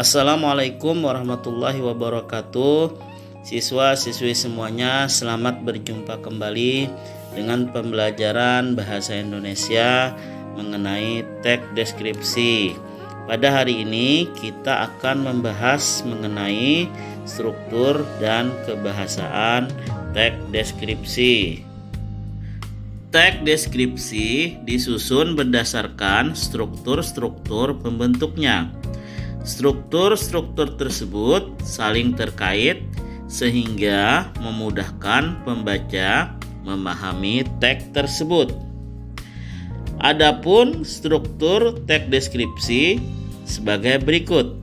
Assalamualaikum warahmatullahi wabarakatuh. Siswa-siswi semuanya, selamat berjumpa kembali dengan pembelajaran bahasa Indonesia mengenai teks deskripsi. Pada hari ini kita akan membahas mengenai struktur dan kebahasaan teks deskripsi. Teks deskripsi disusun berdasarkan struktur-struktur pembentuknya. Struktur-struktur tersebut saling terkait sehingga memudahkan pembaca memahami teks tersebut. Adapun struktur teks deskripsi sebagai berikut.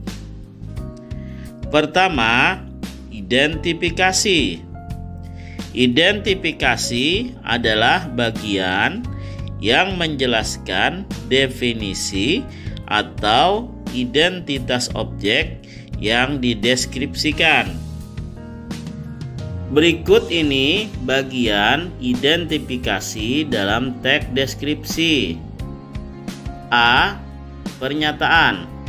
Pertama, identifikasi. Identifikasi adalah bagian yang menjelaskan definisi atau identitas objek yang dideskripsikan. Berikut ini bagian identifikasi dalam teks deskripsi. A. Pernyataan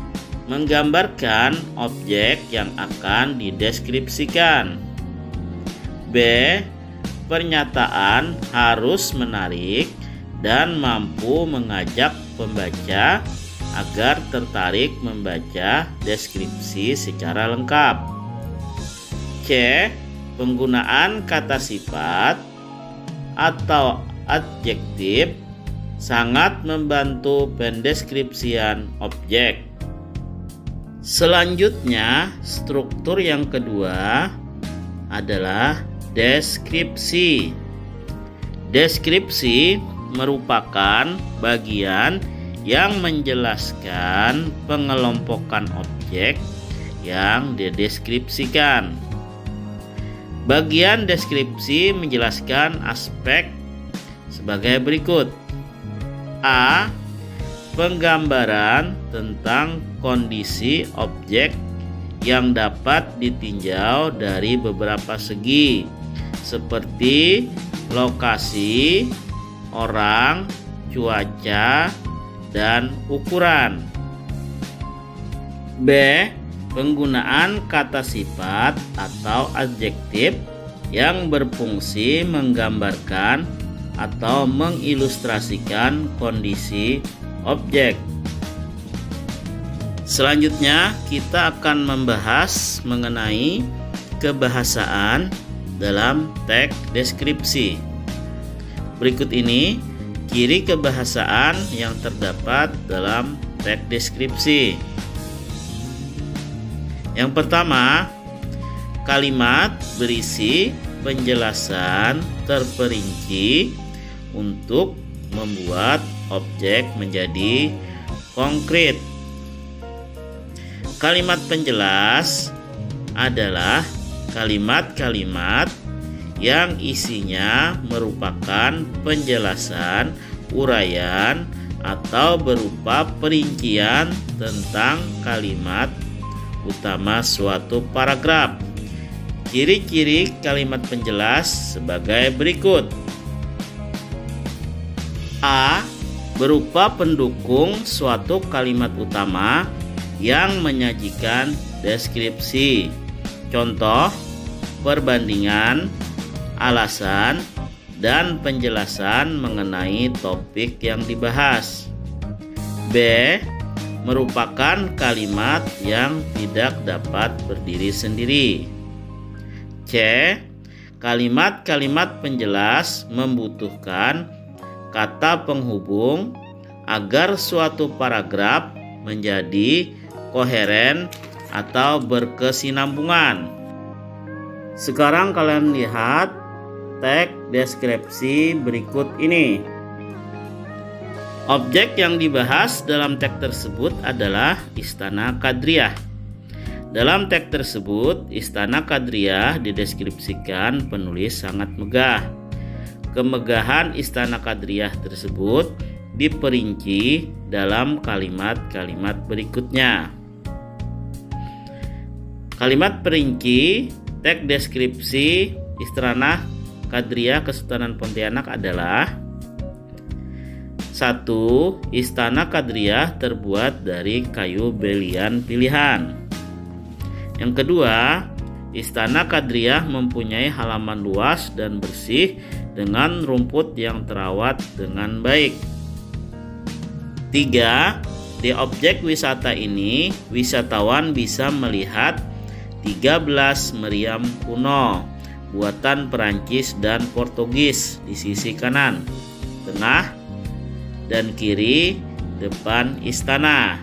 menggambarkan objek yang akan dideskripsikan. B. Pernyataan harus menarik dan mampu mengajak pembaca agar tertarik membaca deskripsi secara lengkap. C. Penggunaan kata sifat atau adjektif sangat membantu pendeskripsian objek. Selanjutnya, struktur yang kedua adalah deskripsi. Deskripsi merupakan bagian yang menjelaskan pengelompokan objek yang dideskripsikan. Bagian deskripsi menjelaskan aspek sebagai berikut. A. Penggambaran tentang kondisi objek yang dapat ditinjau dari beberapa segi, seperti lokasi, orang, cuaca, dan ukuran. B. Penggunaan kata sifat atau adjektif yang berfungsi menggambarkan atau mengilustrasikan kondisi objek. Selanjutnya kita akan membahas mengenai kebahasaan dalam teks deskripsi. Berikut ini ciri kebahasaan yang terdapat dalam teks deskripsi. Yang pertama, kalimat berisi penjelasan terperinci untuk membuat objek menjadi konkret. Kalimat penjelas adalah kalimat-kalimat yang isinya merupakan penjelasan, uraian, atau berupa perincian tentang kalimat utama suatu paragraf. Ciri-ciri kalimat penjelas sebagai berikut. A. Berupa pendukung suatu kalimat utama yang menyajikan deskripsi. Contoh, perbandingan, alasan, dan penjelasan mengenai topik yang dibahas. B. Merupakan kalimat yang tidak dapat berdiri sendiri. C. Kalimat-kalimat penjelas membutuhkan kata penghubung agar suatu paragraf menjadi koheren atau berkesinambungan. Sekarang kalian lihat teks deskripsi berikut ini. Objek yang dibahas dalam teks tersebut adalah Istana Kadriah. Dalam teks tersebut, Istana Kadriah dideskripsikan penulis sangat megah. Kemegahan Istana Kadriah tersebut diperinci dalam kalimat-kalimat berikutnya. Kalimat perinci teks deskripsi Istana Kadriah Kesultanan Pontianak adalah: 1. Istana Kadriah terbuat dari kayu belian pilihan. Yang kedua, Istana Kadriah mempunyai halaman luas dan bersih dengan rumput yang terawat dengan baik. 3. Di objek wisata ini, wisatawan bisa melihat 13 meriam kuno buatan Perancis dan Portugis di sisi kanan, tengah, dan kiri depan istana.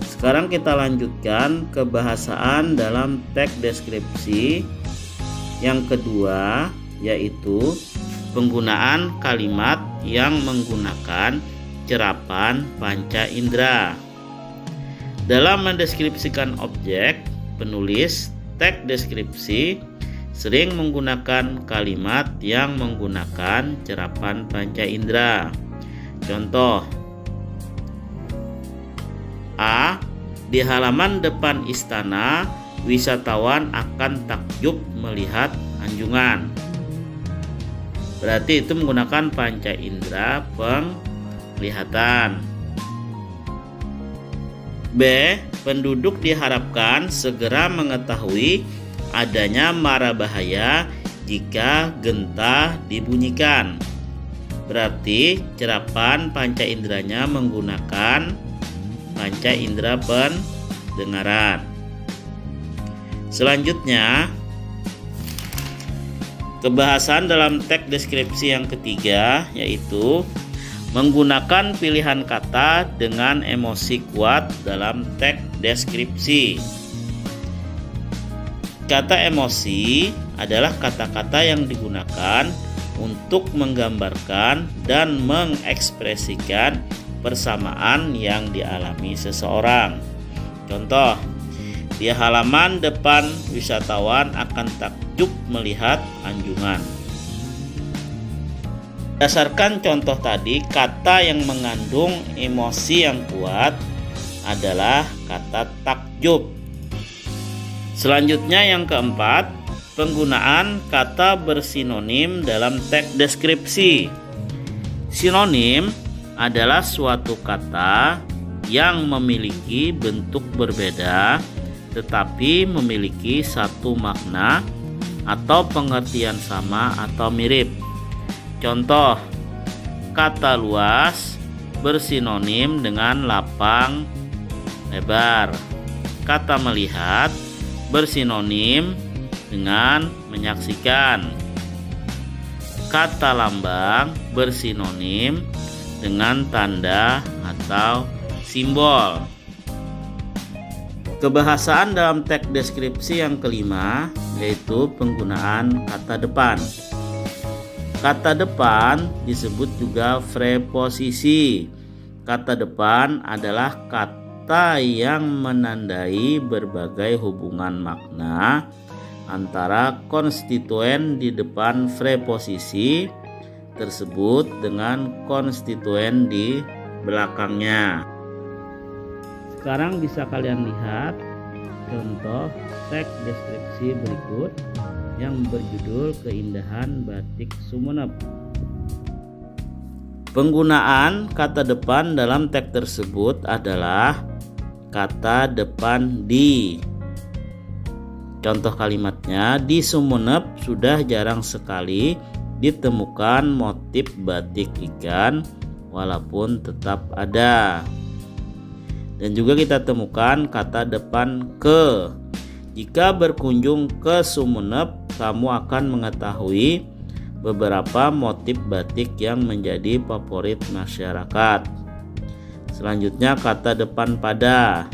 Sekarang kita lanjutkan kebahasaan dalam teks deskripsi yang kedua, yaitu penggunaan kalimat yang menggunakan cerapan panca indera. Dalam mendeskripsikan objek, penulis teks deskripsi sering menggunakan kalimat yang menggunakan cerapan panca indera. Contoh: A. Di halaman depan istana, wisatawan akan takjub melihat anjungan. Berarti itu menggunakan panca indera penglihatan. B. Penduduk diharapkan segera mengetahui adanya mara bahaya jika genta dibunyikan. Berarti cerapan panca inderanya menggunakan panca indera pendengaran. Selanjutnya, kebahasan dalam teks deskripsi yang ketiga, yaitu menggunakan pilihan kata dengan emosi kuat dalam teks deskripsi. Kata emosi adalah kata-kata yang digunakan untuk menggambarkan dan mengekspresikan persamaan yang dialami seseorang. Contoh: di halaman depan wisatawan akan takjub melihat anjungan. Berdasarkan contoh tadi, kata yang mengandung emosi yang kuat adalah kata takjub. Selanjutnya yang keempat, penggunaan kata bersinonim dalam teks deskripsi. Sinonim adalah suatu kata yang memiliki bentuk berbeda tetapi memiliki satu makna atau pengertian sama atau mirip. Contoh, kata luas bersinonim dengan lapang, lebar. Kata melihat bersinonim dengan menyaksikan. Kata lambang bersinonim dengan tanda atau simbol. Kebahasaan dalam teks deskripsi yang kelima, yaitu penggunaan kata depan. Kata depan disebut juga preposisi. Kata depan adalah kata yang menandai berbagai hubungan makna antara konstituen di depan preposisi tersebut dengan konstituen di belakangnya. Sekarang bisa kalian lihat contoh teks deskripsi berikut yang berjudul Keindahan Batik Sumeneb. Penggunaan kata depan dalam teks tersebut adalah kata depan di. Contoh kalimatnya, di Sumeneb sudah jarang sekali ditemukan motif batik ikan walaupun tetap ada. Dan juga kita temukan kata depan ke. Jika berkunjung ke Sumeneb, kamu akan mengetahui beberapa motif batik yang menjadi favorit masyarakat. Selanjutnya kata depan pada.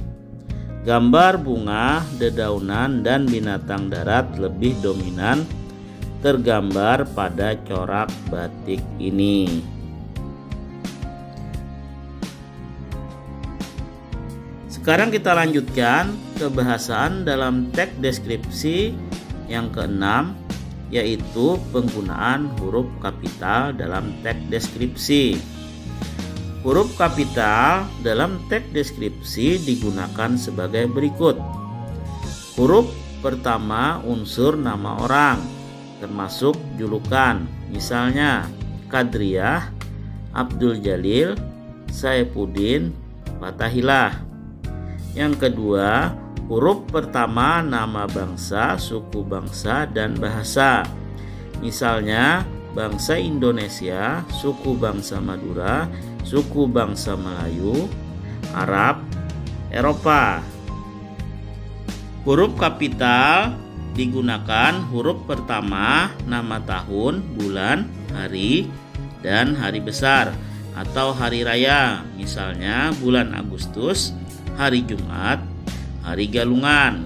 Gambar bunga, dedaunan, dan binatang darat lebih dominan tergambar pada corak batik ini. Sekarang kita lanjutkan kebahasaan dalam teks deskripsi yang keenam, yaitu penggunaan huruf kapital dalam teks deskripsi. Huruf kapital dalam teks deskripsi digunakan sebagai berikut. Huruf pertama unsur nama orang, termasuk julukan. Misalnya Kadriah, Abdul Jalil, Saifuddin, Fathahilah. Yang kedua, huruf pertama nama bangsa, suku bangsa, dan bahasa. Misalnya bangsa Indonesia, suku bangsa Madura, suku bangsa Melayu, Arab, Eropa. Huruf kapital digunakan huruf pertama nama tahun, bulan, hari, dan hari besar atau hari raya. Misalnya bulan Agustus, hari Jumat, hari Galungan.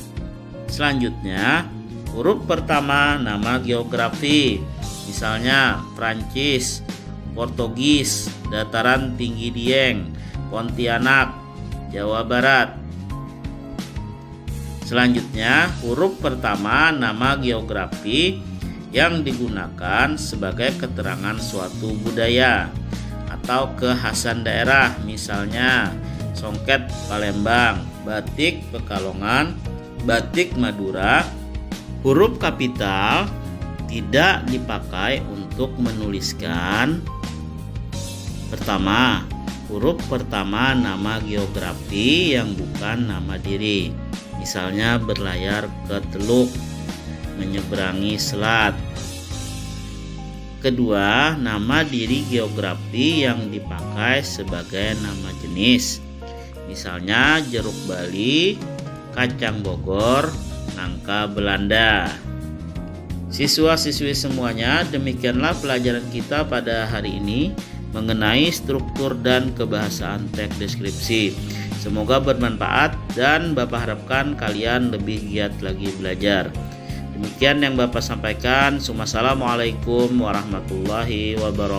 Selanjutnya, huruf pertama nama geografi. Misalnya Prancis, Portugis, dataran tinggi Dieng, Pontianak, Jawa Barat. Selanjutnya, huruf pertama nama geografi yang digunakan sebagai keterangan suatu budaya atau kekhasan daerah. Misalnya songket Palembang, batik Pekalongan, batik Madura. Huruf kapital tidak dipakai untuk menuliskan pertama, huruf pertama nama geografi yang bukan nama diri. Misalnya berlayar ke Teluk, menyeberangi selat. Kedua, nama diri geografi yang dipakai sebagai nama jenis. Misalnya jeruk Bali, kacang Bogor, nangka Belanda. Siswa-siswi semuanya, demikianlah pelajaran kita pada hari ini mengenai struktur dan kebahasaan teks deskripsi. Semoga bermanfaat dan Bapak harapkan kalian lebih giat lagi belajar. Demikian yang Bapak sampaikan. Wassalamualaikum warahmatullahi wabarakatuh.